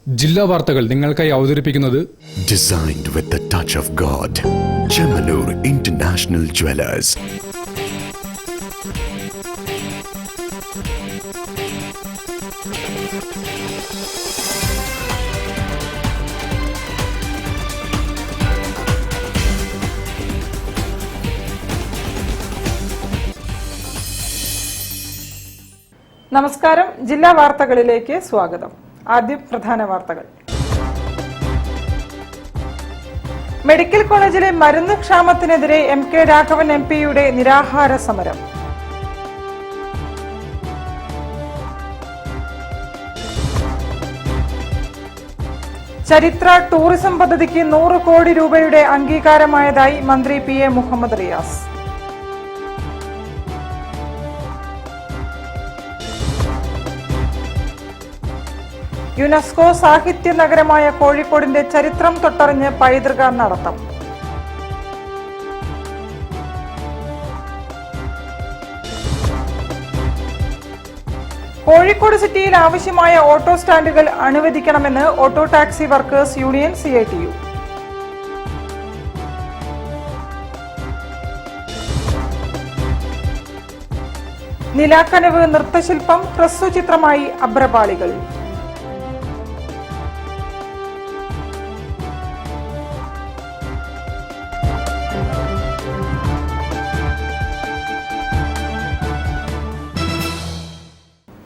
ജില്ലാ വാർത്തകൾ നിങ്ങൾക്കായി അവതരിപ്പിക്കുന്നത് Designed with the touch of God. Chemanur International Jewelers. നമസ്കാരം. ജില്ലാ വാർത്തകളിലേക്ക് സ്വാഗതം. ആദ്യം പ്രധാന വാർത്തകൾ. മെഡിക്കൽ കോളേജിലെ മരുന്ന് ക്ഷാമത്തിനെതിരെ MK രാഘവൻ MP-യുടെ നിരാഹാര സമരം. ചരിത്ര ടൂറിസം പദ്ധതിക്ക് 100 കോടി രൂപയുടെ അംഗീകാരമായതായി മന്ത്രി PA മുഹമ്മദ് റിയാസ്. യുനെസ്കോ സാഹിത്യ നഗരമായ കോഴിക്കോടിന്റെ ചരിത്രം തൊട്ടറിഞ്ഞ് പൈതൃക നടത്തം. കോഴിക്കോട് സിറ്റിയിൽ ആവശ്യമായ ഓട്ടോ സ്റ്റാൻഡുകൾ അനുവദിക്കണമെന്ന് auto taxi workers union CITU. നിലാക്കനവ് നൃത്തശില്പം ഹ്രസ്വചിത്രമായി അഭ്രപാളികൾ.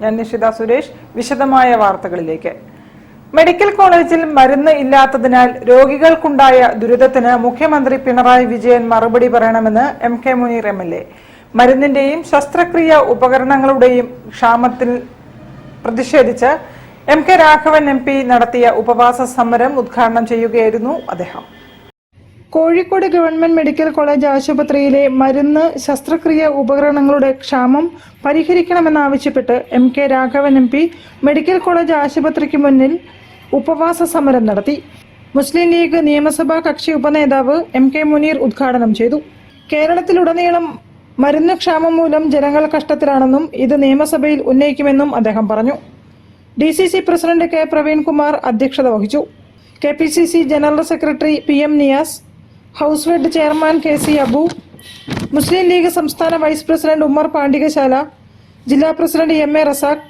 ഞാൻ നിഷിത സുരേഷ്. വിശദമായ വാർത്തകളിലേക്ക്. മെഡിക്കൽ കോളേജിൽ മരുന്ന് ഇല്ലാത്തതിനാൽ രോഗികൾക്കുണ്ടായ ദുരിതത്തിന് മുഖ്യമന്ത്രി പിണറായി വിജയൻ മറുപടി പറയണമെന്ന് MK മുനീർ MLA. മരുന്നിന്റെയും ശസ്ത്രക്രിയ ഉപകരണങ്ങളുടെയും ക്ഷാമത്തിൽ പ്രതിഷേധിച്ച് MK രാഘവൻ MP നടത്തിയ ഉപവാസ സമരം ഉദ്ഘാടനം ചെയ്യുകയായിരുന്നു അദ്ദേഹം. കോഴിക്കോട് ഗവൺമെന്റ് മെഡിക്കൽ കോളേജ് ആശുപത്രിയിലെ മരുന്ന് ശസ്ത്രക്രിയ ഉപകരണങ്ങളുടെ ക്ഷാമം പരിഹരിക്കണമെന്നാവശ്യപ്പെട്ട് MK Raghavan MP medical college ആശുപത്രിക്ക് മുന്നിൽ ഉപവാസ സമരം നടത്തി. മുസ്ലിം ലീഗ് നിയമസഭാ കക്ഷി ഉപനേതാവ് MK മുനീർ ഉദ്ഘാടനം ചെയ്തു. കേരളത്തിലുടനീളം മരുന്ന് ക്ഷാമം മൂലം ജനങ്ങൾ കഷ്ടത്തിലാണെന്നും ഇത് നിയമസഭയിൽ ഉന്നയിക്കുമെന്നും അദ്ദേഹം പറഞ്ഞു. DCC പ്രസിഡന്റ് K പ്രവീൺകുമാർ അധ്യക്ഷത വഹിച്ചു. KPCC general secretary PM Niyas, house fed chairman KC Abu, Muslim League സംസ്ഥാന വൈസ് പ്രസിഡന്റ് ഉമ്മർ പാണ്ടികശാല, ജില്ലാ president MA Razak,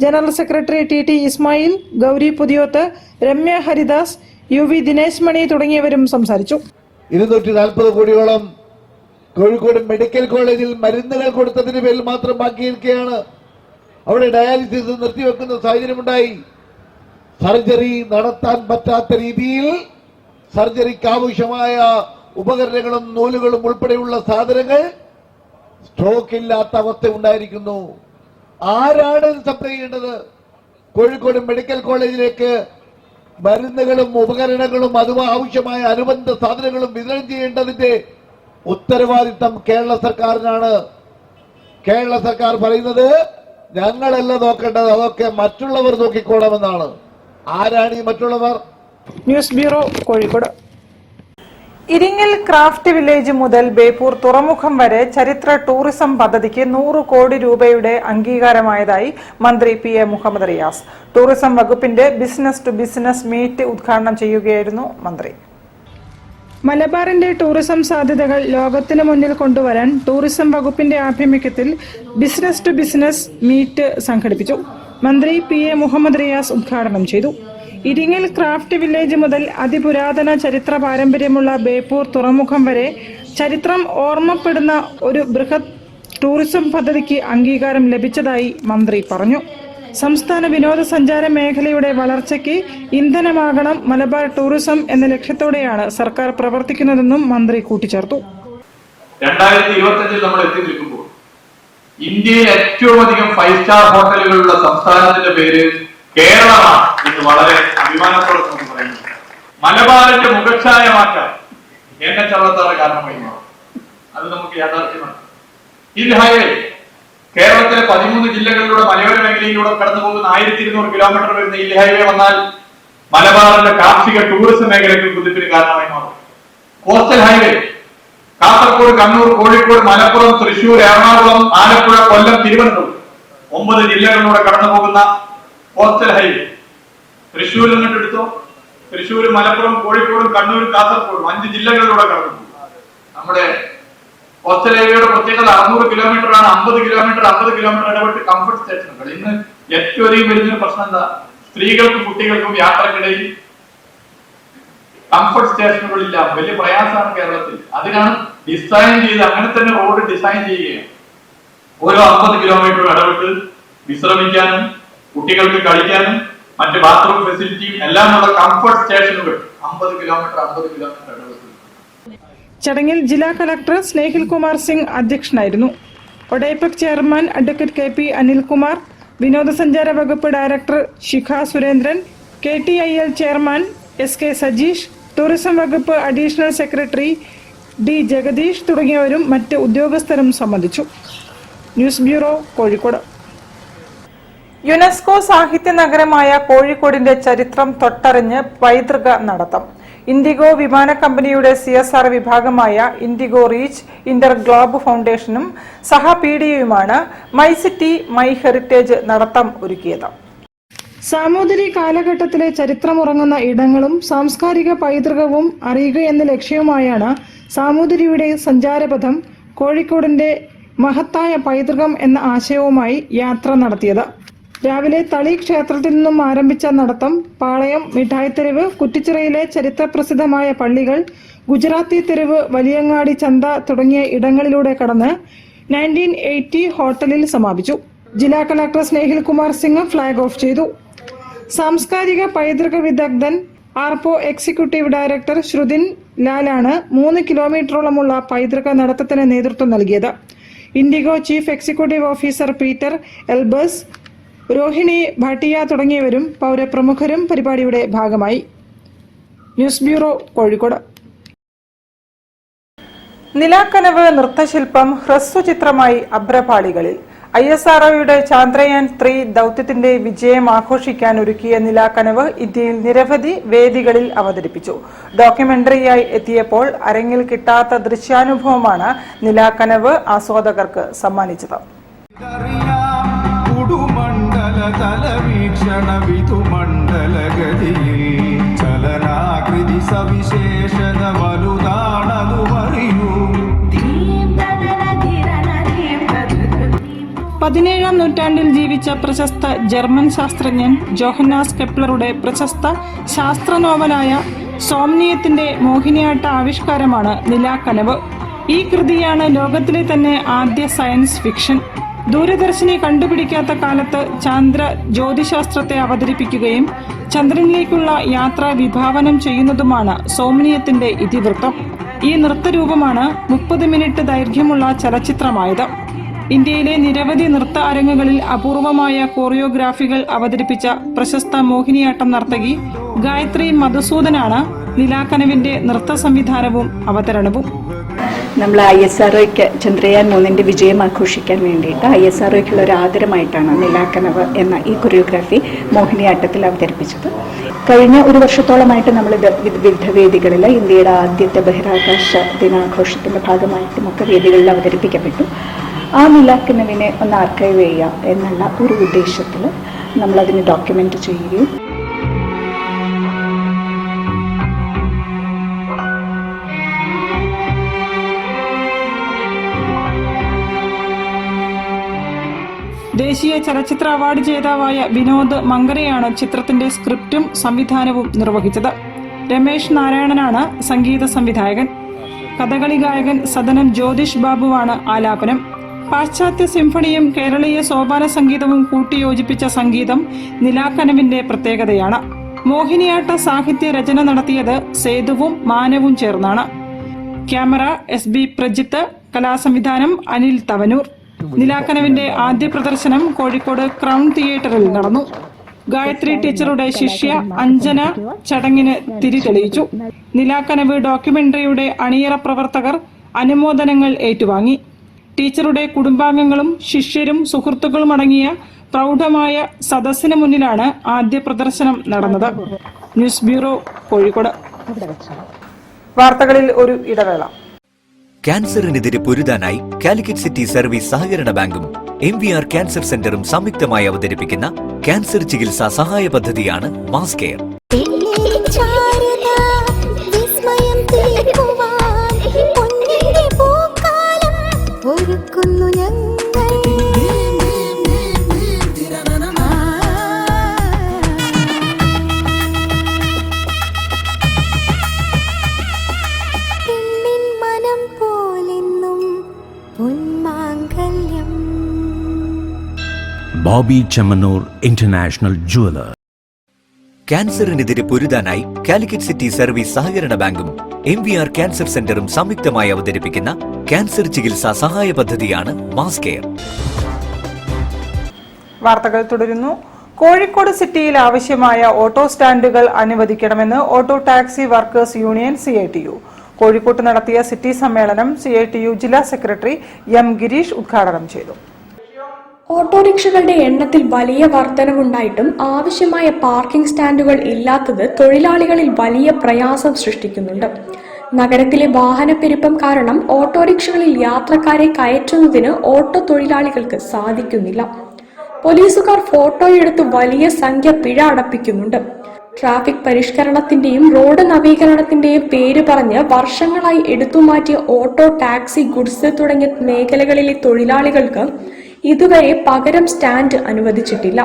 general secretary TT Ismail, Gauri Puthiyoth, Ramya Haridas, UV Dinesh Mani തുടങ്ങിയവരും സംസാരിച്ചു. 240 കോടിയോളം കോഴിക്കോട് മെഡിക്കൽ കോളേജിൽ മരുന്നുകൾ കൊടുത്തതിന് പേരിൽ മാത്രം ബാക്കിയിരിക്കുകയാണ്. അവിടെ ഡയാലിസിസ് നിർത്തിവെക്കുന്ന സാഹചര്യമുണ്ടായി. സർജറി നടത്താൻ പറ്റാത്ത രീതിയിൽ സർജറിക്ക് ആവശ്യമായ ഉപകരണങ്ങളും നൂലുകളും ഉൾപ്പെടെയുള്ള സാധനങ്ങൾ സ്റ്റോക്ക് ഇല്ലാത്ത അവസ്ഥ ഉണ്ടായിരിക്കുന്നു. ആരാണ് സപ്ലൈ ചെയ്യേണ്ടത്? കോഴിക്കോട് മെഡിക്കൽ കോളേജിലേക്ക് മരുന്നുകളും ഉപകരണങ്ങളും അതും ആവശ്യമായ അനുബന്ധ സാധനങ്ങളും വിതരണം ചെയ്യേണ്ടതിന്റെ ഉത്തരവാദിത്തം കേരള സർക്കാരിനാണ്. കേരള സർക്കാർ പറയുന്നത് ഞങ്ങളല്ല നോക്കേണ്ടത്, അതൊക്കെ മറ്റുള്ളവർ നോക്കിക്കോളാമെന്നാണ്. ആരാണ് ഈ മറ്റുള്ളവർ? News bureau, Kozhikode. Iringal craft village മുതൽ ബേപ്പൂർ തുറമുഖം വരെ ചരിത്ര ടൂറിസം പദ്ധതിക്ക് 100 കോടി രൂപയുടെ അംഗീകാരമായതായി മന്ത്രി PA മുഹമ്മദ് റിയാസ്. ടൂറിസം വകുപ്പിന്റെ ബിസിനസ് ടു ബിസിനസ് മീറ്റ് ഉദ്ഘാടനം ചെയ്യുകയായിരുന്നു മന്ത്രി. മലബാറിന്റെ ടൂറിസം സാധ്യതകൾ ലോകത്തിന് മുന്നിൽ കൊണ്ടുവരാൻ ടൂറിസം വകുപ്പിന്റെ ആഭിമുഖ്യത്തിൽ ബിസിനസ് ടു ബിസിനസ് മീറ്റ് സംഘടിപ്പിച്ചു. മന്ത്രി PA മുഹമ്മദ് റിയാസ് ഉദ്ഘാടനം ചെയ്തു. ഇരിങ്ങൽ ക്രാഫ്റ്റ് വില്ലേജ് മുതൽ അതിപുരാതന ചരിത്ര പാരമ്പര്യമുള്ള ബേപ്പൂർ തുറമുഖം വരെ ചരിത്രം ഓർമ്മപ്പെടുന്ന ഒരു ബൃഹത് ടൂറിസം പദ്ധതിക്ക് അംഗീകാരം ലഭിച്ചതായി മന്ത്രി പറഞ്ഞു. സംസ്ഥാന വിനോദസഞ്ചാര മേഖലയുടെ വളർച്ചയ്ക്ക് ഇന്ധനമാകണം മലബാർ ടൂറിസം എന്ന ലക്ഷ്യത്തോടെയാണ് സർക്കാർ പ്രവർത്തിക്കുന്നതെന്നും മന്ത്രി കൂട്ടിച്ചേർത്തു. 2025 നമ്മൾ എത്തി നിൽക്കുമ്പോൾ ഇന്ത്യയിൽ ഏറ്റവും അധികം 5 സ്റ്റാർ ഹോട്ടലുകളുള്ള സംസ്ഥാനത്തിന്റെ പേര് കേരളമാണ് എന്ന് വളരെ അഭിമാനത്തോടെ നമുക്ക് പറയുന്നു. മലബാറിന്റെ മുഖച്ഛായ മാറ്റാൻ എണ്ണച്ചവളത്താണ് കാരണമായി മാറും. അത് നമുക്ക് യാഥാർത്ഥ്യമാണ്. ഈ ഹൈവേ കേരളത്തിലെ 13 ജില്ലകളിലൂടെ മലയോര മേഖലയിലൂടെ കടന്നു പോകുന്ന 1200 കിലോമീറ്റർ വരുന്ന ഈ ഹൈവേ വന്നാൽ മലബാറിന്റെ കാർഷിക ടൂറിസം മേഖലയ്ക്ക് കുതിപ്പിന് കാരണമായി മാറും. കോസ്റ്റൽ ഹൈവേ കാസർഗോഡ്, കണ്ണൂർ, കോഴിക്കോട്, മലപ്പുറം, തൃശൂർ, എറണാകുളം, ആലപ്പുഴ, കൊല്ലം, തിരുവനന്തപുരം 9 ജില്ലകളിലൂടെ കടന്നു പോകുന്ന കോസ്റ്റൽ ഹൈവേ തൃശ്ശൂരിൽ നിന്നിട്ട് എടുത്തോ, തൃശ്ശൂർ, മലപ്പുറം, കോഴിക്കോടും കണ്ണൂരും കാസർഗോഡും 5 ജില്ലകളിലൂടെ കടന്നു. നമ്മുടെ കോസ്റ്റൽ ഏരിയയുടെ പ്രത്യേകത 600 കിലോമീറ്റർ ആണ്. 50 കിലോമീറ്റർ ഇടപെട്ട് കംഫർട്ട് സ്റ്റേഷനുകൾ. ഇന്ന് ഏറ്റവും അധികം വരുന്നൊരു പ്രശ്നം എന്താ? സ്ത്രീകൾക്കും കുട്ടികൾക്കും യാത്രക്കിടയിൽ കംഫർട്ട് സ്റ്റേഷനുകളില്ല. വലിയ പ്രയാസമാണ് കേരളത്തിൽ. അതിനാണ് ഡിസൈൻ ചെയ്ത്, അങ്ങനെ തന്നെ റോഡ് ഡിസൈൻ ചെയ്യുകയാണ്. ഓരോ 50 കിലോമീറ്റർ ഇടപെട്ട് വിശ്രമിക്കാനും കുട്ടികൾക്ക് കളിക്കാനും മറ്റ് ബാത്റൂം ഫെസിലിറ്റിയും എല്ലാം ഉള്ള കംഫർട്ട് സ്റ്റേഷനുകൾ 50 കിലോമീറ്റർ ഇടപെട്ട്. ചടങ്ങിൽ ജില്ലാ കളക്ടർ സ്നേഹിൽ കുമാർ സിംഗ് അധ്യക്ഷനായിരുന്നു. ഒഡൈപക് ചെയർമാൻ അഡ്വക്കേറ്റ് KP അനിൽകുമാർ, വിനോദസഞ്ചാര വകുപ്പ് director Shikha Surendran, KTIL chairman SK Sajeesh, tourism വകുപ്പ് അഡീഷണൽ സെക്രട്ടറി D ജഗദീഷ് തുടങ്ങിയവരും മറ്റ് ഉദ്യോഗസ്ഥരും സംബന്ധിച്ചു. News bureau, Kozhikode. യുനെസ്കോ സാഹിത്യ നഗരമായ കോഴിക്കോടിന്റെ ചരിത്രം തൊട്ടറിഞ്ഞ് പൈതൃക നടത്തം. ഇൻഡിഗോ വിമാന കമ്പനിയുടെ CSR വിഭാഗമായ ഇൻഡിഗോ റീച്ച് ഇന്റർ ഗ്ലോബ് ഫൗണ്ടേഷനും സഹ PDയുമാണ് മൈ സിറ്റി മൈ ഹെറിറ്റേജ് നടത്തം ഒരുക്കിയത്. സാമൂതിരി കാലഘട്ടത്തിലെ ചരിത്രമുറങ്ങുന്ന ഇടങ്ങളും സാംസ്കാരിക പൈതൃകവും അറിയുക എന്ന ലക്ഷ്യവുമായാണ് സാമൂതിരിയുടെ സഞ്ചാരപഥം കോഴിക്കോടിന്റെ മഹത്തായ പൈതൃകം എന്ന ആശയവുമായി യാത്ര നടത്തിയത്. രാവിലെ തളി ക്ഷേത്രത്തിൽ നിന്നും ആരംഭിച്ച നടത്തം പാളയം, മിഠായിത്തെരുവ്, കുറ്റിച്ചിറയിലെ ചരിത്രപ്രസിദ്ധമായ പള്ളികൾ, ഗുജറാത്തി തെരുവ്, വലിയങ്ങാടി ചന്ത തുടങ്ങിയ ഇടങ്ങളിലൂടെ കടന്ന് 1980 ഹോട്ടലിൽ സമാപിച്ചു. ജില്ലാ collector Snehil Kumar Singh flag off ചെയ്തു. സാംസ്കാരിക പൈതൃക വിദഗ്ധൻ ആർപോ എക്സിക്യൂട്ടീവ് ഡയറക്ടർ ശ്രുതിൻ ലാലാണ് 3 കിലോമീറ്ററോളമുള്ള പൈതൃക നടത്തത്തിന് നേതൃത്വം നൽകിയത്. IndiGo chief executive officer Peter Elbers, Rohini Bhatia തുടങ്ങിയവരും പൗരപ്രമുഖരും പരിപാടിയുടെ ഭാഗമായി. News bureau, Kozhikode. നിലാക്കനവ് നൃത്തശില്പം ഹ്രസ്വചിത്രമായി അഭ്രപാളികളിൽ. ISROയുടെ ചാന്ദ്രയാൻ 3 ദൗത്യത്തിന്റെ വിജയം ആഘോഷിക്കാൻ ഒരുക്കിയ നിലാക്കനവ് ഇന്ത്യയിൽ നിരവധി വേദികളിൽ അവതരിപ്പിച്ചു. ഡോക്യുമെന്ററിയായി എത്തിയപ്പോൾ അരങ്ങിൽ കിട്ടാത്ത ദൃശ്യാനുഭവമാണ് നിലാക്കനവ് ആസ്വാദകർക്ക് സമ്മാനിച്ചത്. ചലനാകൃതി സവിശേഷത വലുതാണതു പറയൂ. 17ാം നൂറ്റാണ്ടിൽ ജീവിച്ച പ്രശസ്ത ജർമ്മൻ ശാസ്ത്രജ്ഞൻ ജോഹന്നാസ് കെപ്ലറുടെ പ്രശസ്ത ശാസ്ത്ര നോവലായ സോംനിയത്തിന്റെ മോഹിനിയാട്ട ആവിഷ്കാരമാണ് നിലാക്കനവ്. ഈ കൃതിയാണ് ലോകത്തിലെ തന്നെ ആദ്യ സയൻസ് ഫിക്ഷൻ. ദൂരദർശിനി കണ്ടുപിടിക്കാത്ത കാലത്ത് ചാന്ദ്ര ജ്യോതിശാസ്ത്രത്തെ അവതരിപ്പിക്കുകയും ചന്ദ്രനിലേക്കുള്ള യാത്ര വിഭാവനം ചെയ്യുന്നതുമാണ് സോംനിയത്തിന്റെ ഇതിവൃത്തം. ഈ നൃത്തരൂപമാണ് 30 മിനിറ്റ് ദൈർഘ്യമുള്ള ചലച്ചിത്രമായത്. ഇന്ത്യയിലെ നിരവധി നൃത്ത അരങ്ങുകളിൽ അപൂർവമായ കോറിയോഗ്രാഫികൾ അവതരിപ്പിച്ച പ്രശസ്ത മോഹിനിയാട്ടം നർത്തകി ഗായത്രി മധുസൂദനാണ് നിലാക്കനവിന്റെ നൃത്ത സംവിധാനവും അവതരണവും. നമ്മൾ ISROയ്ക്ക് ചന്ദ്രയാൻ 3ന്റെ വിജയം ആഘോഷിക്കാൻ വേണ്ടിയിട്ട് ISROയ്ക്കുള്ള ഒരു ആദരമായിട്ടാണ് നിലാക്കനവ് എന്ന ഈ കൊറിയോഗ്രാഫി മോഹിനിയാട്ടത്തിൽ അവതരിപ്പിച്ചത്. കഴിഞ്ഞ ഒരു വർഷത്തോളമായിട്ട് നമ്മളിത് വിവിധ വേദികളിൽ ഇന്ത്യയുടെ ആദ്യത്തെ ബഹിരാകാശ ദിനാഘോഷത്തിന്റെ ഭാഗമായിട്ടുമൊക്കെ വേദികളിൽ അവതരിപ്പിക്കപ്പെട്ടു. ആ നിലാക്കനവിനെ ഒന്ന് ആർക്കൈവ് ചെയ്യുക എന്നുള്ള ഒരു ഉദ്ദേശത്തിൽ നമ്മളതിനെ ഡോക്യുമെന്റ് ചെയ്യുകയും ദേശീയ ചലച്ചിത്ര അവാർഡ് ജേതാവായ വിനോദ് മങ്കരയാണ് ചിത്രത്തിന്റെ സ്ക്രിപ്റ്റും സംവിധാനവും നിർവഹിച്ചത്. രമേശ് നാരായണനാണ് സംഗീത സംവിധായകൻ. കഥകളി ഗായകൻ സദനം ജ്യോതിഷ് ബാബുവാണ് ആലാപനം. പാശ്ചാത്യ സിംഫണിയും കേരളീയ സോപാന സംഗീതവും കൂട്ടിയോജിപ്പിച്ച സംഗീതം നിലാക്കനവിന്റെ പ്രത്യേകതയാണ്. മോഹിനിയാട്ട സാഹിത്യ രചന നടത്തിയത് സേതുവും മാനവും ചേർന്നാണ്. ക്യാമറ SB പ്രജിത്ത്, കലാസംവിധാനം അനിൽ തവനൂർ. നിലാക്കനവിന്റെ ആദ്യ പ്രദർശനം കോഴിക്കോട് ക്രൗൺ തിയേറ്ററിൽ നടന്നു. ഗായത്രി ടീച്ചറുടെ ശിഷ്യ അഞ്ജന ചടങ്ങിന് തിരി തെളിയിച്ചു. നിലാക്കനവ് ഡോക്യുമെന്ററിയുടെ അണിയറ പ്രവർത്തകർ അനുമോദനങ്ങൾ ഏറ്റുവാങ്ങി. ടീച്ചറുടെ കുടുംബാംഗങ്ങളും ശിഷ്യരും സുഹൃത്തുക്കളും അടങ്ങിയ പ്രൗഢമായ സദസ്സിന് മുന്നിലാണ് ആദ്യ പ്രദർശനം നടന്നത്. News bureau, Kozhikode. വാർത്തകളിൽ ഒരു ഇടവേള. ക്യാൻസറിനെതിരെ പൊരുതാനായി കാലിക്കറ്റ് സിറ്റി സർവീസ് സഹകരണ ബാങ്കും MVR ക്യാൻസർ സെന്ററും സംയുക്തമായി അവതരിപ്പിക്കുന്ന ക്യാൻസർ ചികിത്സാ സഹായ പദ്ധതിയാണ് mass care. Boby Chemmanur international jeweller. ക്യാൻസറിനെതിരെ പൊരുതാനായി കാലിക്കറ്റ് സിറ്റി സർവീസ് സഹകരണ ബാങ്കും MVR ക്യാൻസർ സെന്ററും സംയുക്തമായി അവതരിപ്പിക്കുന്ന ക്യാൻസർ ചികിത്സാ സഹായ പദ്ധതിയാണ് മാസ് കെയർ. വാർത്തകൾ തുടരുന്നു. കോഴിക്കോട് സിറ്റിയിൽ ആവശ്യമായ ഓട്ടോ സ്റ്റാൻഡുകൾ അനുവദിക്കണമെന്ന് auto taxi workers union CITU. കോഴിക്കോട്ട് നടത്തിയ സിറ്റി സമ്മേളനം CITU ജില്ലാ സെക്രട്ടറി M. ഗിരീഷ് ഉദ്ഘാടനം ചെയ്തു. ഓട്ടോറിക്ഷകളുടെ എണ്ണത്തിൽ വലിയ വർധനവുണ്ടായിട്ടും ആവശ്യമായ പാർക്കിംഗ് സ്റ്റാൻഡുകൾ ഇല്ലാത്തത് തൊഴിലാളികളിൽ വലിയ പ്രയാസം സൃഷ്ടിക്കുന്നുണ്ട്. നഗരത്തിലെ വാഹനപ്പെരുപ്പം കാരണം ഓട്ടോറിക്ഷകളിൽ യാത്രക്കാരെ കയറ്റുന്നതിന് ഓട്ടോ തൊഴിലാളികൾക്ക് സാധിക്കുന്നില്ല. പോലീസുകാർ ഫോട്ടോയെടുത്ത് വലിയ സംഖ്യ പിഴ അടപ്പിക്കുന്നുണ്ട്. ട്രാഫിക് പരിഷ്കരണത്തിന്റെയും റോഡ് നവീകരണത്തിന്റെയും പേര് പറഞ്ഞ് വർഷങ്ങളായി എടുത്തുമാറ്റിയ ഓട്ടോ, ടാക്സി, ഗുഡ്സ് തുടങ്ങിയ മേഖലകളിലെ തൊഴിലാളികൾക്ക് ഇതുവരെ പകരം സ്റ്റാൻഡ് അനുവദിച്ചിട്ടില്ല.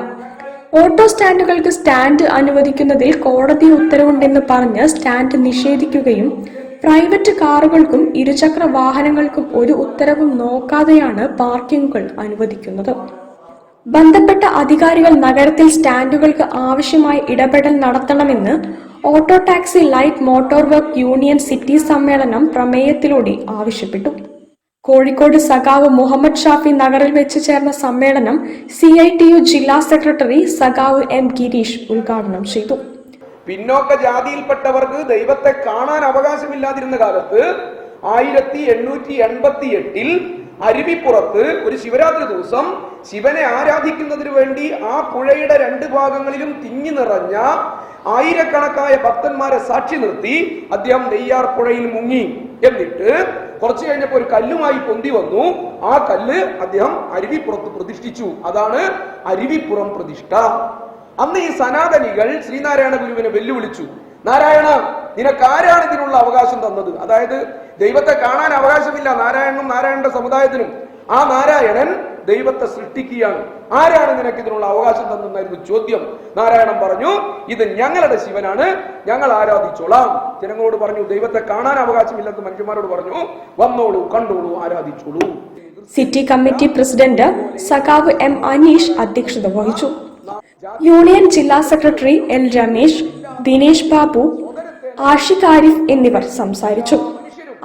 ഓട്ടോ സ്റ്റാൻഡുകൾക്ക് സ്റ്റാൻഡ് അനുവദിക്കുന്നതിൽ കോടതി ഉത്തരവുണ്ടെന്ന് പറഞ്ഞ് സ്റ്റാൻഡ് നിഷേധിക്കുകയും പ്രൈവറ്റ് കാറുകൾക്കും ഇരുചക്ര വാഹനങ്ങൾക്കും ഒരു ഉത്തരവും നോക്കാതെയാണ് പാർക്കിങ്ങുകൾ അനുവദിക്കുന്നത്. ബന്ധപ്പെട്ട അധികാരികൾ നഗരത്തിൽ സ്റ്റാൻഡുകൾക്ക് ആവശ്യമായ ഇടപെടൽ നടത്തണമെന്ന് auto taxi light motor work union city സമ്മേളനം പ്രമേയത്തിലൂടെ ആവശ്യപ്പെട്ടു. കോഴിക്കോട് സഖാവ് മുഹമ്മദ് ഷാഫി നഗറിൽ വെച്ച് ചേർന്ന സമ്മേളനം CITU ജില്ലാ സെക്രട്ടറി സഖാവ് M. ഗിരീഷ് ഉദ്ഘാടനം ചെയ്തു. പിന്നോക്ക ജാതിയിൽപ്പെട്ടവർക്ക് ദൈവത്തെ കാണാൻ അവകാശമില്ലാതിരുന്ന കാലത്ത് 1888 അരുവിപ്പുറത്ത് ഒരു ശിവരാത്രി ദിവസം ശിവനെ ആരാധിക്കുന്നതിന് വേണ്ടി ആ പുഴയുടെ രണ്ട് ഭാഗങ്ങളിലും തിങ്ങി നിറഞ്ഞ ആയിരക്കണക്കായ ഭക്തന്മാരെ സാക്ഷി നിർത്തി അദ്ദേഹം നെയ്യാർ പുഴയിൽ മുങ്ങി. എന്നിട്ട് കുറച്ചു കഴിഞ്ഞപ്പോൾ ഒരു കല്ലുമായി പൊന്തി വന്നു. ആ കല്ല് അദ്ദേഹം അരുവിപ്പുറത്ത് പ്രതിഷ്ഠിച്ചു. അതാണ് അരുവിപ്പുറം പ്രതിഷ്ഠ. അന്ന് ഈ സനാതനികൾ ശ്രീനാരായണ ഗുരുവിനെ വെല്ലുവിളിച്ചു. നാരായണ, നിനക്കാരാണ് ഇതിനുള്ള അവകാശം തന്നത്? അതായത് ദൈവത്തെ കാണാൻ അവകാശമില്ല നാരായണനും നാരായണന്റെ സമുദായത്തിനും. ആ നാരായണൻ ദൈവത്തെ സൃഷ്ടിക്കുകയാണ്. ആരാണ് നിനക്ക് ഇതിനുള്ള അവകാശം തന്നെന്നായിരുന്നു ചോദ്യം. നാരായണൻ പറഞ്ഞു, ഇത് ഞങ്ങളുടെ ശിവനാണ്, ഞങ്ങൾ ആരാധിച്ചോളാം. ജനങ്ങളോട് പറഞ്ഞു, ദൈവത്തെ കാണാൻ അവകാശമില്ലെന്ന് മനുഷ്യന്മാരോട് പറഞ്ഞു, വന്നോളൂ, കണ്ടോളൂ, ആരാധിച്ചോളൂ. സിറ്റി കമ്മിറ്റി പ്രസിഡന്റ് സഖാവ് M. അനീഷ് അധ്യക്ഷത വഹിച്ചു. യൂണിയൻ ജില്ലാ സെക്രട്ടറി L. രമേശ്, ദിനേശ് ബാബു, ആഷിഖ് ആരിഫ് എന്നിവർ സംസാരിച്ചു.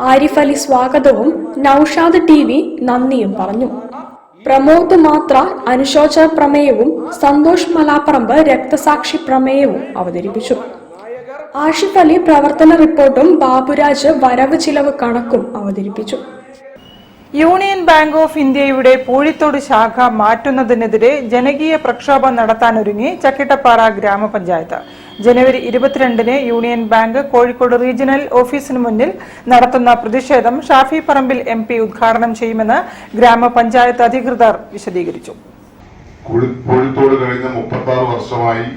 ആരിഫ് അലി സ്വാഗതവും നൌഷാദ് TV നന്ദിയും പറഞ്ഞു. പ്രമോദ് മാത്ര അനുശോചന പ്രമേയവും സന്തോഷ് മലാപ്പറമ്പ് രക്തസാക്ഷി പ്രമേയവും അവതരിപ്പിച്ചു. ആഷിഫ് അലി പ്രവർത്തന റിപ്പോർട്ടും ബാബുരാജ് വരവ് ചിലവ് കണക്കും അവതരിപ്പിച്ചു. യൂണിയൻ ബാങ്ക് ഓഫ് ഇന്ത്യയുടെ പൂഴിത്തോട് ശാഖ മാറ്റുന്നതിനെതിരെ ജനകീയ പ്രക്ഷോഭം നടത്താനൊരുങ്ങി ചക്കിട്ടപ്പാറ ഗ്രാമപഞ്ചായത്ത്. ജനുവരി 22-ന് യൂണിയൻ ബാങ്ക് കോഴിക്കോട് റീജിയണൽ ഓഫീസിന് മുന്നിൽ നടത്തുന്ന പ്രതിഷേധം ഷാഫി പറമ്പിൽ MP ഉദ്ഘാടനം ചെയ്യുമെന്ന് ഗ്രാമപഞ്ചായത്ത് അധികൃതർ വിശദീകരിച്ചു. കോഴിക്കോട് കഴിഞ്ഞ 36 വർഷമായി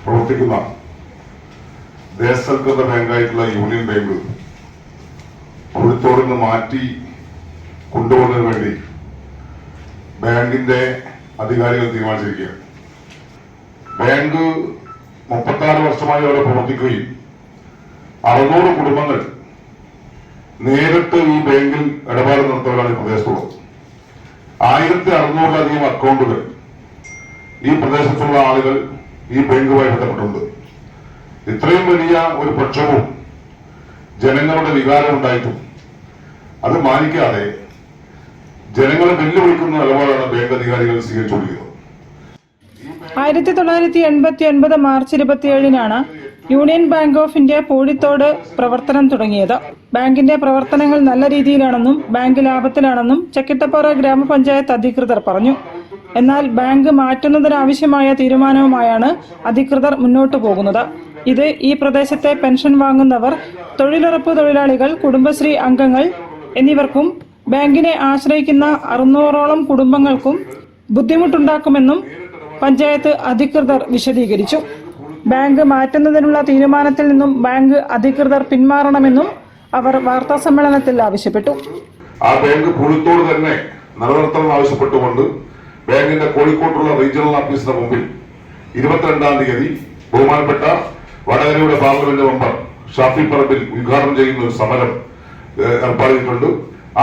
പ്രവർത്തിക്കുന്ന ദേശസൽകൃത ബാങ്കായിട്ടുള്ള യൂണിയൻ ബാങ്ക് കോഴിക്കോട് നിന്ന് മാറ്റി കൊണ്ടുപോകുന്നതിന് വേണ്ടി ബാങ്കിന്റെ അധികാരികൾ തീരുമാനിച്ചിരിക്കുകയാണ്. ബാങ്ക് 36 വർഷമായി അവിടെ പ്രവർത്തിക്കുകയും 600 കുടുംബങ്ങൾ നേരിട്ട് ഈ ബാങ്കിൽ ഇടപാട് നടത്തുന്നവരാണ് ഈ പ്രദേശത്തുള്ളത്. 1600-ലധികം അക്കൗണ്ടുകൾ ഈ പ്രദേശത്തുള്ള ആളുകൾ ഈ ബാങ്കുമായി ബന്ധപ്പെട്ടുണ്ട്. ഇത്രയും വലിയ ഒരു പ്രക്ഷോഭവും ജനങ്ങളുടെ വികാരം ഉണ്ടായിട്ടും അത് മാനിക്കാതെ ജനങ്ങളെ വെല്ലുവിളിക്കുന്ന നിലപാടാണ് ബാങ്ക് അധികാരികൾ സ്വീകരിച്ചുകൊണ്ടിരിക്കുന്നത്. 1989 മാർച്ച് 27-നാണ് union bank of India Poozhithode പ്രവർത്തനം തുടങ്ങിയത്. ബാങ്കിന്റെ പ്രവർത്തനങ്ങൾ നല്ല രീതിയിലാണെന്നും ബാങ്ക് ലാഭത്തിലാണെന്നും ചക്കിട്ടപ്പാറ ഗ്രാമപഞ്ചായത്ത് അധികൃതർ പറഞ്ഞു. എന്നാൽ ബാങ്ക് മാറ്റുന്നതിനാവശ്യമായ തീരുമാനവുമായാണ് അധികൃതർ മുന്നോട്ടു പോകുന്നത്. ഇത് ഈ പ്രദേശത്തെ പെൻഷൻ വാങ്ങുന്നവർ, തൊഴിലുറപ്പ് തൊഴിലാളികൾ, കുടുംബശ്രീ അംഗങ്ങൾ എന്നിവർക്കും ബാങ്കിനെ ആശ്രയിക്കുന്ന 600ഓളം കുടുംബങ്ങൾക്കും ബുദ്ധിമുട്ടുണ്ടാക്കുമെന്നും പഞ്ചായത്ത് അധികൃതർ വിശദീകരിച്ചു. ബാങ്ക് മാറ്റുന്നതിനുള്ള തീരുമാനത്തിൽ നിന്നും ബാങ്ക് അധികൃതർ പിന്മാറണമെന്നും അവർ വാർത്താസമ്മേളനത്തിൽ ആവശ്യപ്പെട്ടു. ആ ബാങ്ക് പുളിത്തോട് തന്നെ നിലനിർത്തണം ആവശ്യപ്പെട്ടുകൊണ്ട് ബാങ്കിന്റെ കോഴിക്കോട്ടുള്ള റീജിയണൽ ഓഫീസിന് മുമ്പിൽ 22-ാം തീയതി ബഹുമാനപ്പെട്ട വടകരയുടെ പാർലമെന്റ് മെമ്പർ ഷാഫി പറമ്പിൽ ഉദ്ഘാടനം ചെയ്യുന്ന ഒരു സമരം ഏർപ്പാടിയിട്ടുണ്ട്.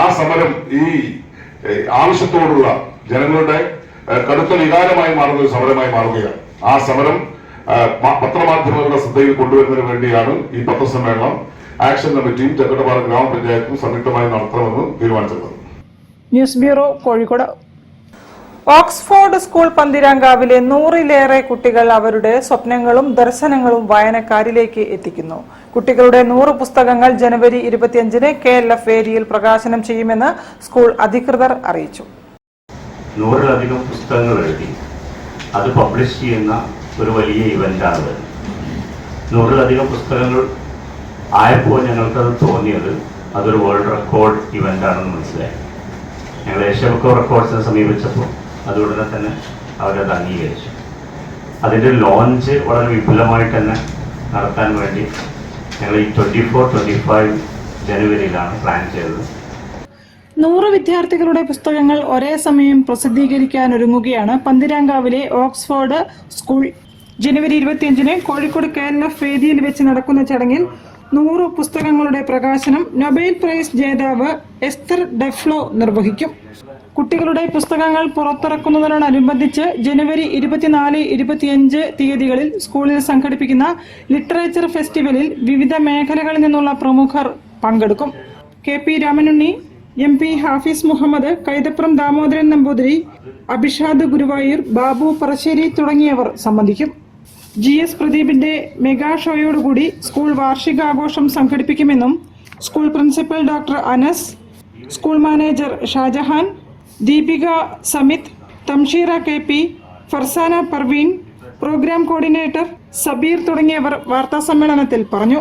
ആ സമരം ഈ ആവശ്യത്തോടുള്ള ജനങ്ങളുടെ കടുത്ത വികാരമായി മാറുന്ന ഒരു സമരമായി മാറുകയാണ്. ആ സമരം പത്രമാധ്യമങ്ങളുടെ ശ്രദ്ധയിൽ കൊണ്ടുവരുന്നതിന് വേണ്ടിയാണ് ഈ പത്രസമ്മേളനം ആക്ഷൻ കമ്മിറ്റിയും ചക്കട്ടപ്പാറ ഗ്രാമപഞ്ചായത്തും സംയുക്തമായി നടത്തണമെന്ന് തീരുമാനിച്ചിട്ടുള്ളത്. News bureau, Kozhikode. Oxford school പന്തിരാങ്കാവിലെ 100-ലേറെ കുട്ടികൾ അവരുടെ സ്വപ്നങ്ങളും ദർശനങ്ങളും വായനക്കാരിലേക്ക് എത്തിക്കുന്നു. കുട്ടികളുടെ 100 പുസ്തകങ്ങൾ ജനുവരി 25-ന് KLF വേദിയിൽ പ്രകാശനം ചെയ്യുമെന്ന് സ്കൂൾ അധികൃതർ അറിയിച്ചു. 100-ലധികം പുസ്തകങ്ങൾ എഴുതി അത് പബ്ലിഷ് ചെയ്യുന്ന ഒരു വലിയ ഇവന്റാണ്. 100-ലധികം പുസ്തകങ്ങൾ ആയപ്പോൾ ഞങ്ങൾക്കത് തോന്നിയത് അതൊരു വേൾഡ് റെക്കോർഡ് ഇവന്റാണെന്ന് മനസ്സിലായി. ഞങ്ങൾ ഏഷ്യ ബുക്ക് ഓഫ് റെക്കോർഡ്സിനെ സമീപിച്ചപ്പോൾ അതുടനെ തന്നെ അവരത് അംഗീകരിച്ചു. അതിൻ്റെ ലോഞ്ച് വളരെ വിപുലമായിട്ട് തന്നെ നടത്താൻ വേണ്ടി ഞങ്ങൾ ഈ 24-25 ജനുവരിയിലാണ് പ്ലാൻ ചെയ്തത്. 100 വിദ്യാർത്ഥികളുടെ പുസ്തകങ്ങൾ ഒരേ സമയം പ്രസിദ്ധീകരിക്കാനൊരുങ്ങുകയാണ് പന്തിരാങ്കാവിലെ ഓക്സ്ഫോർഡ് സ്കൂൾ. ജനുവരി 25-ന് കോഴിക്കോട് KLF വേദിയിൽ വെച്ച് നടക്കുന്ന ചടങ്ങിൽ 100 പുസ്തകങ്ങളുടെ പ്രകാശനം നൊബേൽ പ്രൈസ് ജേതാവ് എസ്തർ ഡെഫ്ലോ നിർവഹിക്കും. കുട്ടികളുടെ പുസ്തകങ്ങൾ പുറത്തിറക്കുന്നതിനോടനുബന്ധിച്ച് ജനുവരി 24-25 തീയതികളിൽ സ്കൂളിൽ സംഘടിപ്പിക്കുന്ന ലിറ്ററേച്ചർ ഫെസ്റ്റിവലിൽ വിവിധ മേഖലകളിൽ നിന്നുള്ള പ്രമുഖർ പങ്കെടുക്കും. KP രാമനുണ്ണി, MP ഹാഫിസ് മുഹമ്മദ്, കൈതപ്രം ദാമോദരൻ നമ്പൂതിരി, അഭിഷാദ് ഗുരുവായൂർ, ബാബു പറശ്ശേരി തുടങ്ങിയവർ സംബന്ധിക്കും. GS പ്രദീപിന്റെ മെഗാ ഷോയോടുകൂടി സ്കൂൾ വാർഷികാഘോഷം സംഘടിപ്പിക്കുമെന്നും school principal doctor Anas, school manager Shajahan, Deepika Samith, Thamsheera KP, Farsana Parveen, programme coordinator Sabeer തുടങ്ങിയവർ വാർത്താസമ്മേളനത്തിൽ പറഞ്ഞു.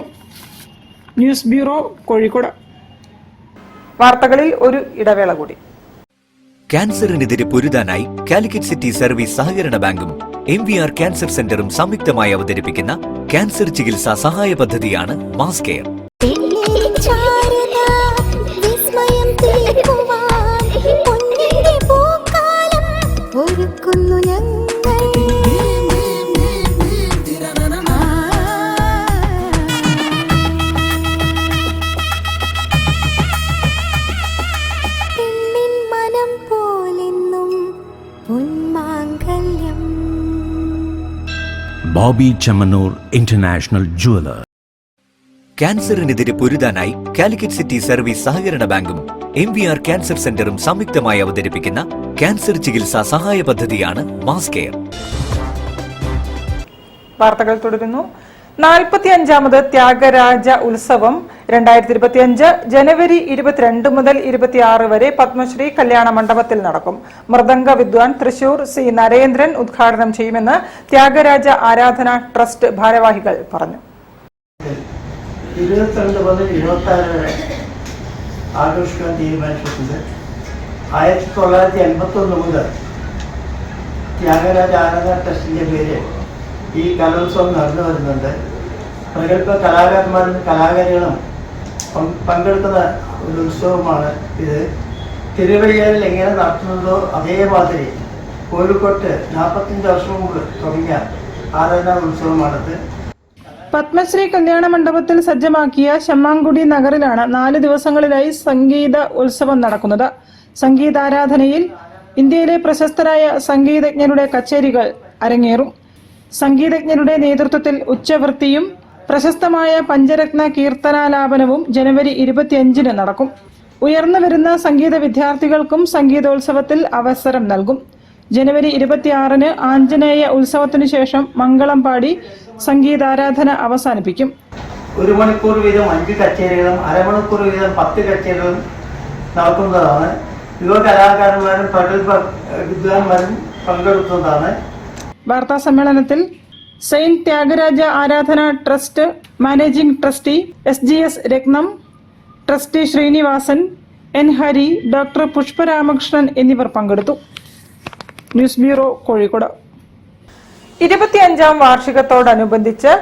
News bureau, Kozhikode. വാർത്തകളിൽ ഒരു ഇടവേള കൂടി. ക്യാൻസറിനെതിരെ പൊരുതാനായി കാലിക്കറ്റ് സിറ്റി സർവീസ് സഹകരണ ബാങ്കും MVR ക്യാൻസർ സെന്ററും സംയുക്തമായി അവതരിപ്പിക്കുന്ന ക്യാൻസർ ചികിത്സാ സഹായ പദ്ധതിയാണ് mass care. Boby Chemmanur international jeweller. ക്യാൻസറിനെതിരെ പൊരുതാനായി കാലിക്കറ്റ് സിറ്റി സർവീസ് സഹകരണ ബാങ്കും MVR ക്യാൻസർ സെന്ററും സംയുക്തമായി അവതരിപ്പിക്കുന്ന ക്യാൻസർ ചികിത്സാ സഹായ പദ്ധതിയാണ് മാസ് കെയർ. വാർത്തകൾ തുടരുന്നു. 45ാമത് ത്യാഗരാജ ഉത്സവം 2025 ജനുവരി 22 മുതൽ 26 വരെ പത്മശ്രീ കല്യാണ മണ്ഡപത്തിൽ നടക്കും. മൃദംഗ വിദ്വാൻ തൃശൂർ C. നരേന്ദ്രൻ ഉദ്ഘാടനം ചെയ്യുമെന്ന് ത്യാഗരാജ ആരാധന ട്രസ്റ്റ് ഭാരവാഹികൾ പറഞ്ഞു. 22 മുതൽ 26 വരെ ആഘോഷിക്കാൻ തീരുമാനിച്ചിട്ടുണ്ട്. 1981 മുതൽ ത്യാഗരാജ ആരാധന ട്രസ്റ്റിന്റെ പേര് ഈ കലോത്സവം നടന്നു വരുന്നുണ്ട്. പ്രഗത്ഭ കലാകാരന്മാരും കലാകാരികളും പങ്കെടുക്കുന്ന ഒരു ഉത്സവമാണ് ഇത്. തിരുവയ്യാറിൽ എങ്ങനെ നടത്തുന്നതോ അതേമാതിരി കോഴിക്കോട്ട് 45 വർഷം മുമ്പ് തുടങ്ങിയ ആരാധനാ ഉത്സവമാണിത്. പത്മശ്രീ കല്യാണ മണ്ഡപത്തിൽ സജ്ജമാക്കിയ ശമ്മാങ്കുടി നഗറിലാണ് 4 ദിവസങ്ങളിലായി സംഗീത ഉത്സവം നടക്കുന്നത്. സംഗീതാരാധനയിൽ ഇന്ത്യയിലെ പ്രശസ്തരായ സംഗീതജ്ഞരുടെ കച്ചേരികൾ അരങ്ങേറും. സംഗീതജ്ഞരുടെ നേതൃത്വത്തിൽ ഉച്ചവൃത്തിയും പ്രശസ്തമായ പഞ്ചരത്ന കീർത്തനാലാപനവും ജനുവരി 25-ന് നടക്കും. ഉയർന്നു വരുന്ന സംഗീത വിദ്യാർത്ഥികൾക്കും സംഗീതോത്സവത്തിൽ അവസരം നൽകും. ജനുവരി 26-ന് ആഞ്ജനേയ ഉത്സവത്തിനു ശേഷം മംഗളം പാടി സംഗീതാരാധന അവസാനിപ്പിക്കും. 1 മണിക്കൂർ വീതം 5 കച്ചേരികളും അരമണിക്കൂർ വീതം 10 കച്ചേരികളും നടക്കുന്നതാണ്. യുവ കലാകാരന്മാരും പ്രഗത്ഭ വിദ്വാൻമാരും പങ്കെടുക്കുന്നതാണ്. വാർത്താ സമ്മേളനത്തിൽ saint Thyagaraja Aradhana trust managing trustee SGS Ratnam, trustee Srinivasan, N. Hari, doctor Pushparamakrishnan എന്നിവർ പങ്കെടുത്തു. News bureau, Kozhikode. 25ാം വാർഷികത്തോടനുബന്ധിച്ച്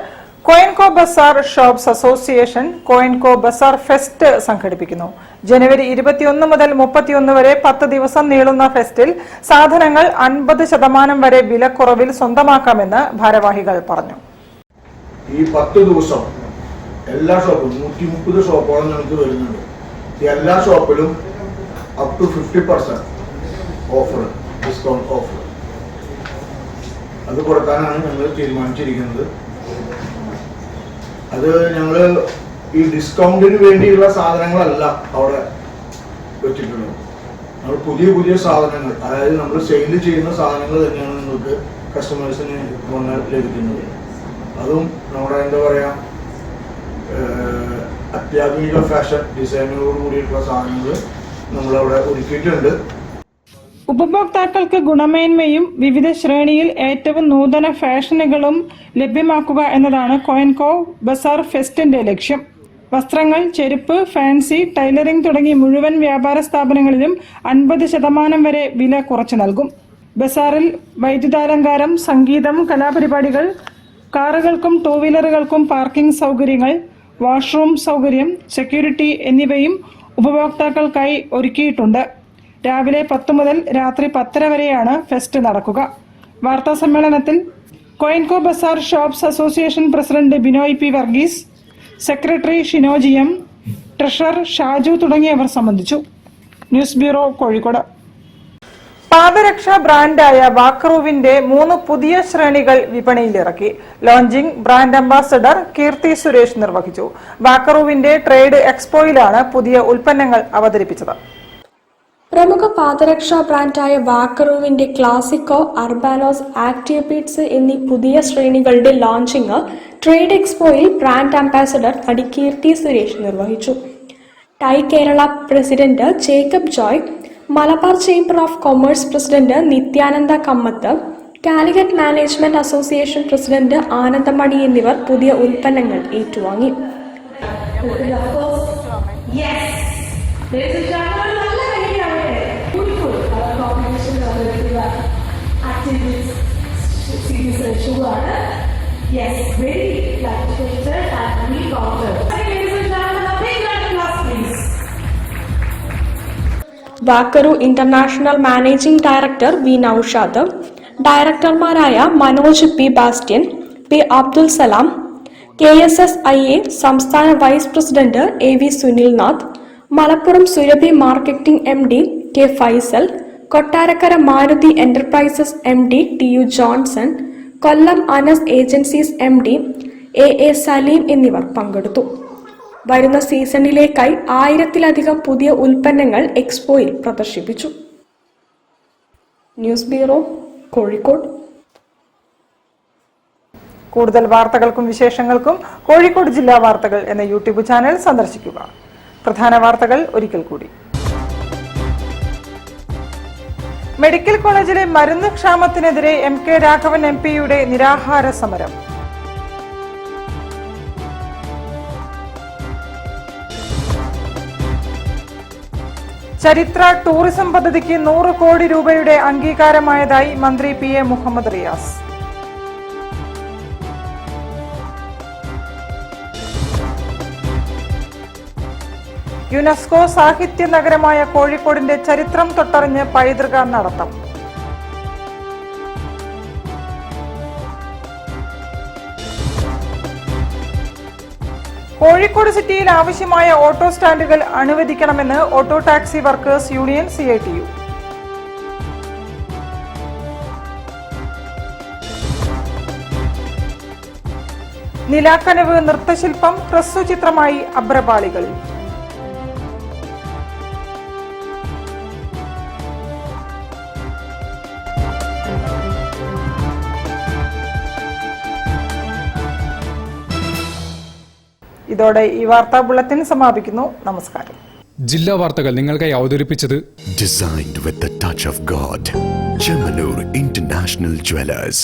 Koyenco Bazaar shops association Koyenco Bazaar fest സംഘടിപ്പിക്കുന്നു. ജനുവരി 21 മുതൽ 31 വരെ 10 ദിവസം നീളുന്ന ഫെസ്റ്റിൽ സാധനങ്ങൾ 50% വരെ വിലക്കുറവിൽ സ്വന്തമാക്കാമെന്ന് ഭാരവാഹികൾ പറഞ്ഞു. ഈ 10 ദിവസം എല്ലാ ഷോപ്പും 130 ഷോപ്പുകളും നമുക്ക് വരുന്നുണ്ട്. എല്ലാ ഷോപ്പിലും up to 50% offer, discount offer അത് കൊടുക്കാനാണ് ഞങ്ങൾ തീരുമാനിച്ചിരിക്കുന്നത്. അത് ഞങ്ങൾ ഈ ഡിസ്കൗണ്ടിന് വേണ്ടിയുള്ള സാധനങ്ങളല്ല അവിടെ വെച്ചിട്ടുള്ളത്. നമ്മൾ പുതിയ പുതിയ സാധനങ്ങൾ, അതായത് നമ്മൾ സെയിൽ ചെയ്യുന്ന സാധനങ്ങൾ തന്നെയാണ് നിങ്ങൾക്ക് കസ്റ്റമേഴ്സിന് ലഭിക്കുന്നത്. അതും നമ്മുടെ എന്താ പറയുക, അത്യാധുനിക ഫാഷൻ ഡിസൈനോട് കൂടിയിട്ടുള്ള സാധനങ്ങൾ നമ്മളവിടെ ഒരുക്കിയിട്ടുണ്ട്. ഉപഭോക്താക്കൾക്ക് ഗുണമേന്മയും വിവിധ ശ്രേണിയിൽ ഏറ്റവും നൂതന ഫാഷനുകളും ലഭ്യമാക്കുക എന്നതാണ് കോയിൻകോ ബസാർ ഫെസ്റ്റിന്റെ ലക്ഷ്യം. വസ്ത്രങ്ങൾ, ചെരുപ്പ്, ഫാൻസി, ടൈലറിംഗ് തുടങ്ങി മുഴുവൻ വ്യാപാര സ്ഥാപനങ്ങളിലും 50% വരെ വില കുറച്ചു നൽകും. ബസാറിൽ വൈദ്യുതാലങ്കാരം, സംഗീതം, കലാപരിപാടികൾ, കാറുകൾക്കും ടൂ വീലറുകൾക്കും പാർക്കിംഗ് സൗകര്യങ്ങൾ, വാഷ്റൂം സൗകര്യം, സെക്യൂരിറ്റി എന്നിവയും ഉപഭോക്താക്കൾക്കായി ഒരുക്കിയിട്ടുണ്ട്. രാവിലെ 10 മുതൽ രാത്രി 10:30 വരെയാണ് ഫെസ്റ്റ് നടക്കുക. വാർത്താ സമ്മേളനത്തിൽ Koyenco Bazaar shops association president Binoy P Varghese, secretary Shinoji M, treasurer Shaju തുടങ്ങിയവർ സംബന്ധിച്ചു. News bureau, Kozhikode. പാദരക്ഷാ ബ്രാൻഡായ വാക്കറുവിന്റെ 3 പുതിയ ശ്രേണികൾ വിപണിയിലിറക്കി. Launching brand ambassador Keerthy Suresh നിർവഹിച്ചു. വാക്കറുവിന്റെ ട്രേഡ് എക്സ്പോയിലാണ് പുതിയ ഉൽപ്പന്നങ്ങൾ അവതരിപ്പിച്ചത്. പ്രമുഖ പാദരക്ഷാ ബ്രാൻഡായ വാക്കറുവിന്റെ ക്ലാസിക്കോ, അർബാനോസ്, ആക്റ്റീവ് ബീറ്റ്സ് എന്നീ പുതിയ ശ്രേണികളുടെ ലോഞ്ചിങ് ട്രേഡ് എക്സ്പോയിൽ ബ്രാൻഡ് അംബാസഡർ നടി കീർത്തി സുരേഷ് നിർവഹിച്ചു. TiE Kerala president Jacob Joy, Malabar chamber of commerce president Nithyananda Kamath, Calicut management association president Anandamani എന്നിവർ പുതിയ ഉൽപ്പന്നങ്ങൾ ഏറ്റുവാങ്ങി. Walkaroo international managing director V Naushad, ഡയറക്ടർമാരായ Manoj P Bastian, P Abdul Salam, KSSIA സംസ്ഥാന vice president AV Sunilnath, Malappuram Surabhi marketing MD K Faisal, Kottarakkara Maruti enterprises MD TU Johnson, Kollam Anas agencies MD AA Saleem എന്നിവർ പങ്കെടുത്തു. വരുന്ന സീസണിലേക്കായി 1000-ലധികം പുതിയ ഉൽപ്പന്നങ്ങൾ എക്സ്പോയിൽ പ്രദർശിപ്പിച്ചു. News bureau, Kozhikode. കൂടുതൽ വാർത്തകൾക്കും വിശേഷങ്ങൾക്കും കോഴിക്കോട് ജില്ലാ വാർത്തകൾ എന്ന യൂട്യൂബ് ചാനൽ സന്ദർശിക്കുക. പ്രധാന വാർത്തകൾ ഒരിക്കൽ കൂടി. മെഡിക്കൽ കോളേജിലെ മരുന്ന് ക്ഷാമത്തിനെതിരെ MK രാഘവൻ MP-യുടെ നിരാഹാര സമരം. ചരിത്ര ടൂറിസം പദ്ധതിക്ക് 100 കോടി രൂപയുടെ അംഗീകാരമായതായി മന്ത്രി PA മുഹമ്മദ് റിയാസ്. യുനെസ്കോ സാഹിത്യ നഗരമായ കോഴിക്കോടിന്റെ ചരിത്രം തൊട്ടറിഞ്ഞ് പൈതൃക നടത്തം. കോഴിക്കോട് സിറ്റിയിൽ ആവശ്യമായ ഓട്ടോ സ്റ്റാൻഡുകൾ അനുവദിക്കണമെന്ന് auto taxi workers union CITU. നിലാക്കനവ് നൃത്തശില്പം ഹ്രസ്വചിത്രമായി അഭ്രപാളികളിൽ. ഇതോടെ ഈ വാർത്താ ബുള്ളറ്റിൻ സമാപിക്കുന്നു. നമസ്കാരം. ജില്ലാ വാർത്തകൾ നിങ്ങൾക്കായി അവതരിപ്പിച്ചത് Designed with the touch of God. Chemanur International Jewelers.